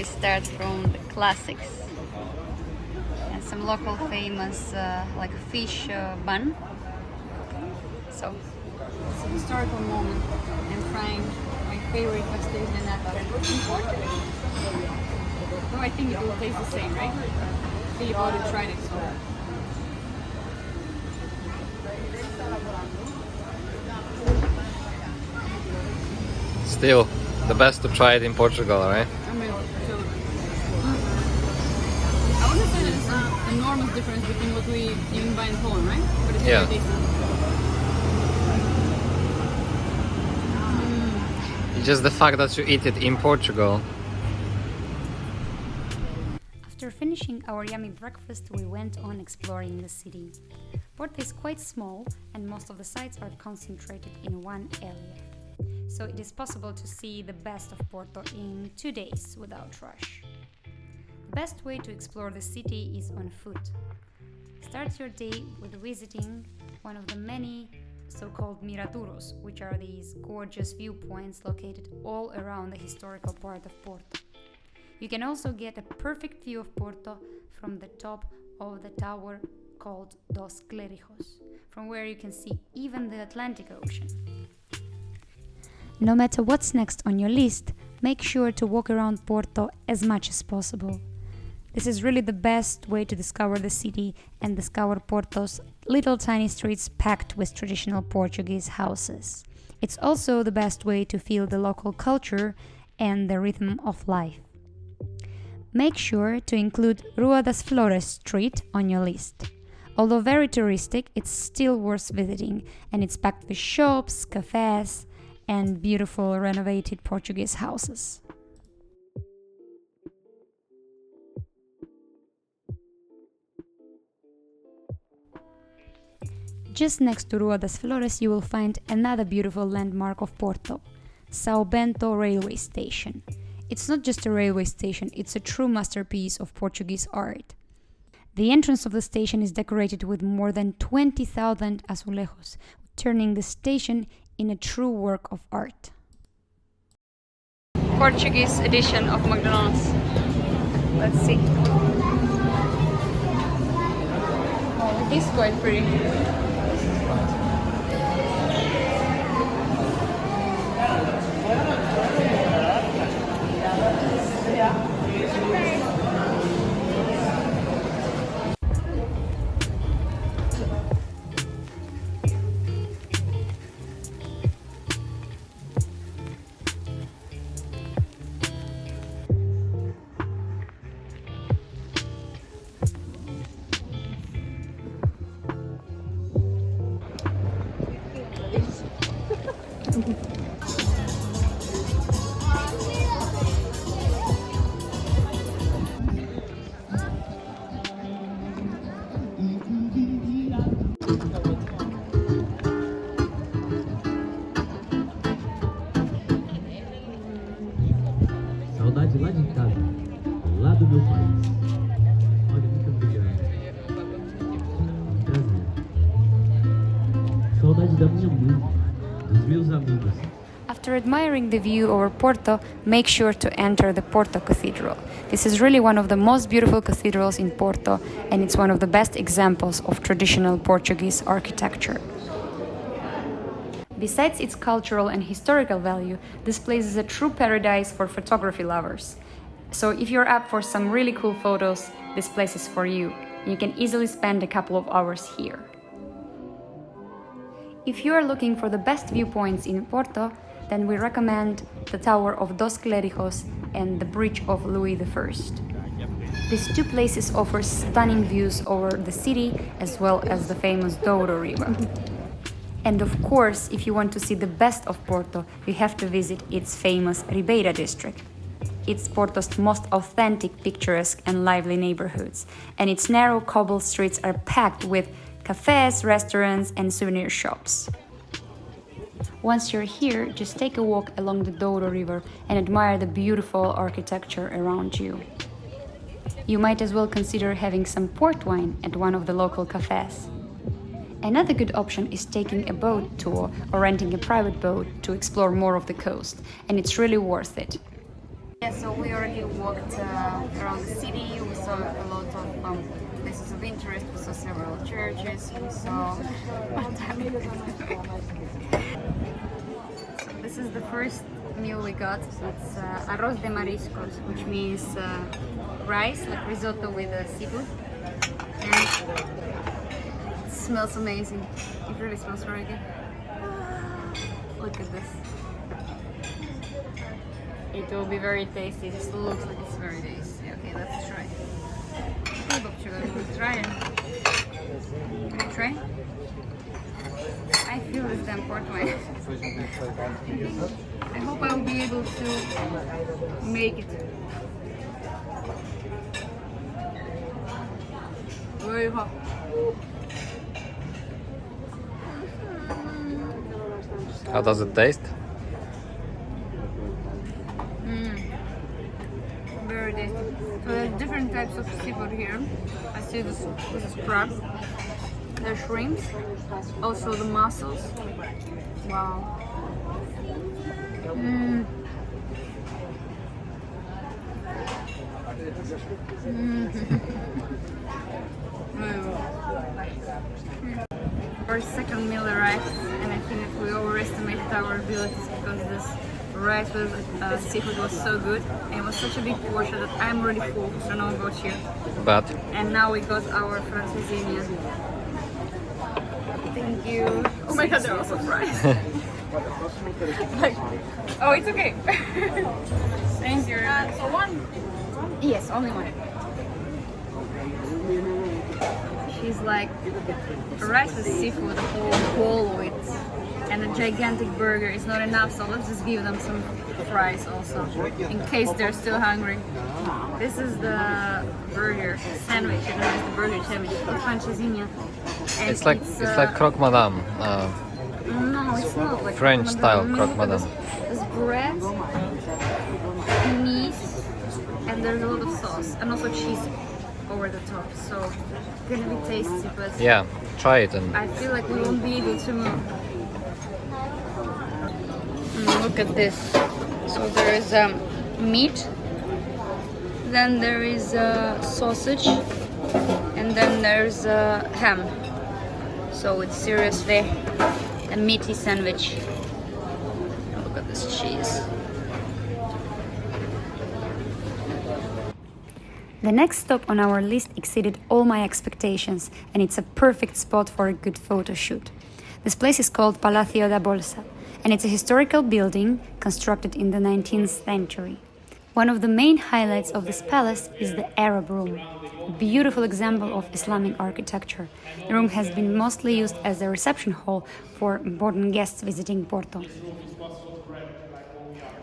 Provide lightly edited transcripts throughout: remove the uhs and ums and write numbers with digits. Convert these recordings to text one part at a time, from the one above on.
always start from the classics. And some local famous like fish bun. So it's a historical moment. I'm trying my favorite pastéis de nata. No, I think it will taste the same, right? I think you've already tried it, so. Still, the best to try it in Portugal, right? I mean, so, I wouldn't say there's an enormous difference between what we even buy in Poland, right? But it's very tasty. It's just the fact that you eat it in Portugal. After finishing our yummy breakfast, we went on exploring the city. Porto is quite small and most of the sites are concentrated in one area. So it is possible to see the best of Porto in 2 days without rush. The best way to explore the city is on foot. Start your day with visiting one of the many so-called miradouros, which are these gorgeous viewpoints located all around the historical part of Porto. You can also get a perfect view of Porto from the top of the tower called Dos Clérigos, from where you can see even the Atlantic Ocean. No matter what's next on your list, make sure to walk around Porto as much as possible. This is really the best way to discover the city and discover Porto's little tiny streets packed with traditional Portuguese houses. It's also the best way to feel the local culture and the rhythm of life. Make sure to include Rua das Flores Street on your list. Although very touristic, it's still worth visiting, and it's packed with shops, cafes, and beautiful renovated Portuguese houses. Just next to Rua das Flores you will find another beautiful landmark of Porto, São Bento railway station. It's not just a railway station, it's a true masterpiece of Portuguese art. The entrance of the station is decorated with more than 20,000 azulejos, turning the station in a true work of art. Portuguese edition of McDonald's. Let's see. Oh, it is quite pretty. Saudade lá de casa, lá do meu país. Olha, muito obrigado. Prazer. Saudade da minha mãe, dos meus amigos. After admiring the view over Porto, make sure to enter the Porto Cathedral. This is really one of the most beautiful cathedrals in Porto, and it's one of the best examples of traditional Portuguese architecture. Besides its cultural and historical value, this place is a true paradise for photography lovers. So if you're up for some really cool photos, this place is for you. You can easily spend a couple of hours here. If you are looking for the best viewpoints in Porto, then we recommend the Tower of Dos Clérigos and the Bridge of Louis I. These two places offer stunning views over the city as well as the famous Douro River. And of course, if you want to see the best of Porto, you have to visit its famous Ribeira district. It's Porto's most authentic, picturesque and lively neighborhoods, and its narrow cobble streets are packed with cafes, restaurants and souvenir shops. Once you're here, just take a walk along the Douro River and admire the beautiful architecture around you. You might as well consider having some port wine at one of the local cafes. Another good option is taking a boat tour or renting a private boat to explore more of the coast, and it's really worth it. Yeah, so we already walked around the city. We saw a lot of places of interest. We saw several churches. We saw. So this is the first meal we got. It's arroz de mariscos, which means rice, like risotto with seafood. And it smells amazing. It really smells very good. Look at this. It will be very tasty. It just looks like it's very tasty. Okay, let's try. Okay, Bookshop, we'll try it. Can you try? I feel this damn Porto. I hope I will be able to make it. Very hot. How does it taste? Very tasty. So there's different types of seafood here. I see this is crab. There's shrimps. Also the mussels. Wow. Our second meal arrived, and I think that we overestimated our abilities because this rice with seafood was so good, and it was such a big portion that I'm already full, so no about you. But And now we got our francesinha. Thank you. Oh my god, they're also fries. Like, oh, it's okay. Thank you. So one? Yes, only one. She's like rice with seafood, a whole bowl of it, and a gigantic burger is not enough, so let's just give them some fries also, in case they're still hungry. This is the burger sandwich. I don't know, it's the burger sandwich, the francesinha. And it's like croque madame. No, it's not like French style croque madame. madame. There's bread, meat, and there's a lot of sauce, and also cheese over the top. So it's gonna be tasty, but Yeah, try it and I feel like we won't be able to move. Look at this. So there is meat, then there is sausage, and then there's ham. So it's seriously a meaty sandwich. Look at this cheese. The next stop on our list exceeded all my expectations, and it's a perfect spot for a good photo shoot. This place is called Palacio da Bolsa, and it's a historical building constructed in the 19th century. One of the main highlights of this palace is the Arab Room, a beautiful example of Islamic architecture. The room has been mostly used as a reception hall for important guests visiting Porto.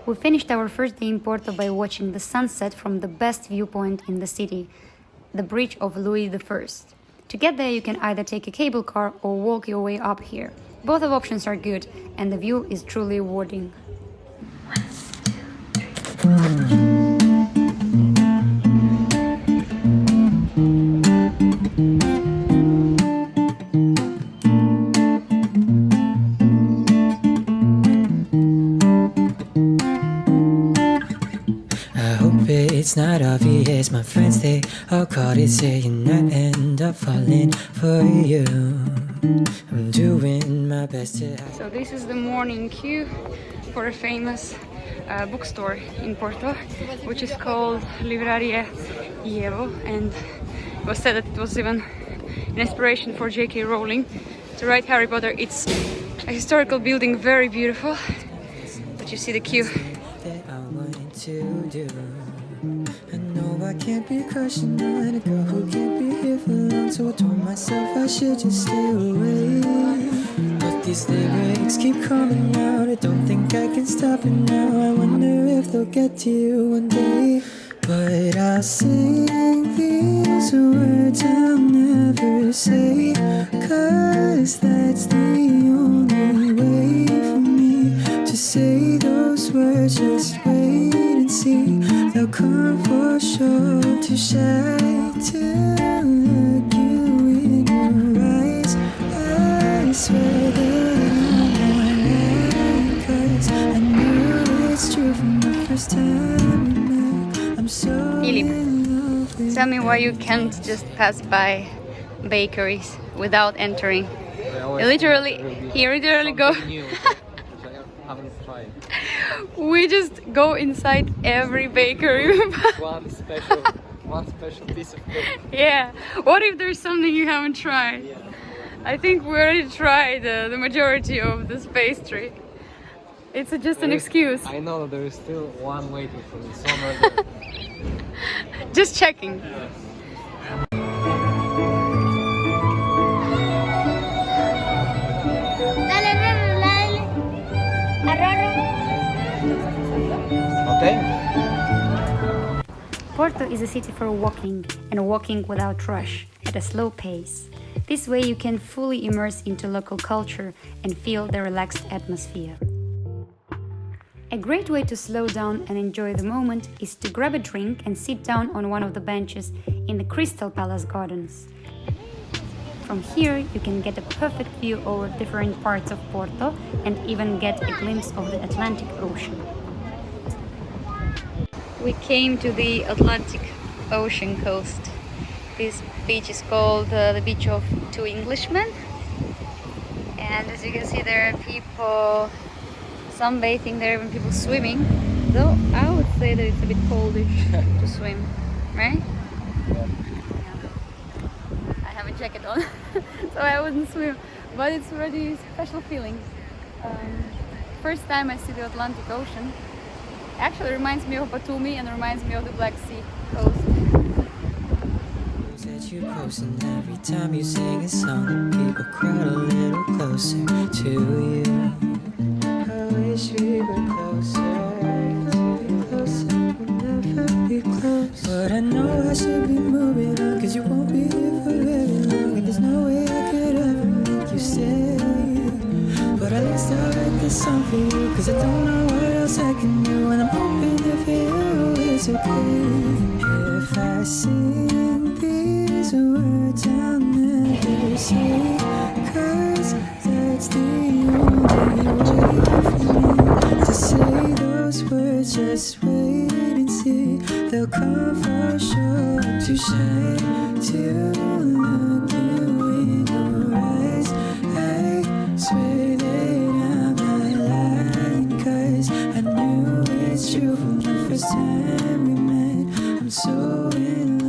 We finished our first day in Porto by watching the sunset from the best viewpoint in the city, the bridge of Louis I. To get there, you can either take a cable car or walk your way up here. Both of options are good, and the view is truly rewarding. It's not obvious, my friends, they all caught it, saying I end up falling for you. I'm doing my best to... So this is the morning queue for a famous bookstore in Porto, which is called Livraria Ievo, and it was said that it was even an inspiration for J.K. Rowling to write Harry Potter. It's a historical building, very beautiful, but you see the queue. that I want to do. I know I can't be crushing on a girl who can't be here for long, so I told myself I should just stay away. But these lyrics keep coming out, I don't think I can stop it now. I wonder if they'll get to you one day. But I'll sing these words I'll never say, 'cause that's the only way for me to say those words. Just wait and see, they'll come for sure. Too shy to look you in your eyes. I swear that I'm not lying, 'cause I knew it's true from the first time we met. Philip, tell me why you can't just pass by bakeries without entering. He literally go. We just go inside every bakery. One special piece of cake. Yeah. What if there's something you haven't tried? Yeah. I think we already tried the majority of this pastry. It's just an excuse. I know there is still one waiting for me somewhere. Just checking. Okay. Porto is a city for walking, and walking without rush, at a slow pace. This way you can fully immerse into local culture and feel the relaxed atmosphere. A great way to slow down and enjoy the moment is to grab a drink and sit down on one of the benches in the Crystal Palace Gardens. From here you can get a perfect view over different parts of Porto and even get a glimpse of the Atlantic Ocean. We came to the Atlantic Ocean coast. This beach is called the Beach of Two Englishmen. And as you can see, there are people sunbathing, there are even people swimming. Though I would say that it's a bit coldish to swim, right? Yeah. I have a jacket on, so I wouldn't swim. But it's already a special feeling. First time I see the Atlantic Ocean. Actually reminds me of Batumi and reminds me of the Black Sea coast. That you post, and every time you sing a song, the people crowd a little closer to you. I wish we were closer, we'll never be close. But I know I should be moving on, cause you won't be here for very long, and there's no way I could ever make you stay. But at least I'll write this song for you, cause I don't know what else I can do, and I'm hoping that for you it's okay. If I sing these words I'll never say, cause that's the only way for me to say those words. Just wait and see, they'll come for sure to shine, to look you in your eyes. I swear that I'm not lying, cause I knew it's true from the first time we met. I'm so in love.